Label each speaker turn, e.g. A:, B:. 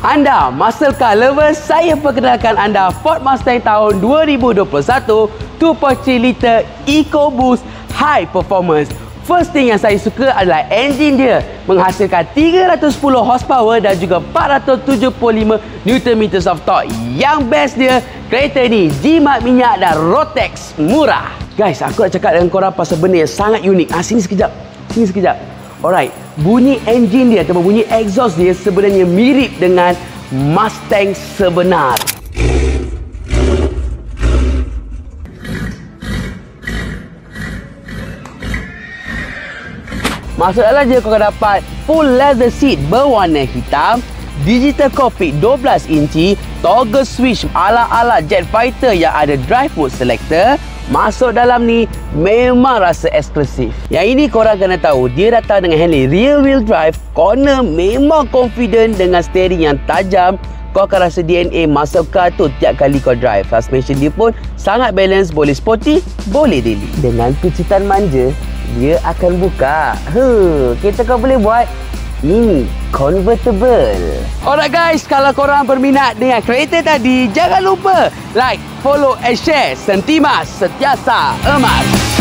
A: Anda muscle car lovers, saya perkenalkan anda Ford Mustang tahun 2021 2.3 liter EcoBoost High Performance. First thing yang saya suka adalah enjin dia, menghasilkan 310 horsepower dan juga 475 Nm of torque. Yang best dia, kereta ni jimat minyak dan Rotex murah. Guys, aku nak cakap dengan korang pasal benda yang sangat unik. Sini sekejap. Sini sekejap. Alright, bunyi enjin dia atau bunyi exhaust dia sebenarnya mirip dengan Mustang sebenar. Maksudnya je kau akan dapat full leather seat berwarna hitam, digital cockpit 12 inci, toggle switch ala-ala jet fighter yang ada drive mode selector. Masuk dalam ni memang rasa eksklusif. Yang ini korang kena tahu, dia datang dengan handling rear wheel drive, corner memang confident dengan steering yang tajam. Kau akan rasa DNA muscle car tu tiap kali kau drive. Suspension dia pun sangat balance, boleh sporty, boleh daily. Dengan pecitan manja, dia akan buka. Kereta kau boleh buat ini convertible. Alright guys, kalau korang berminat dengan kereta tadi, jangan lupa like, follow and share Sentimas Setiasa Emas.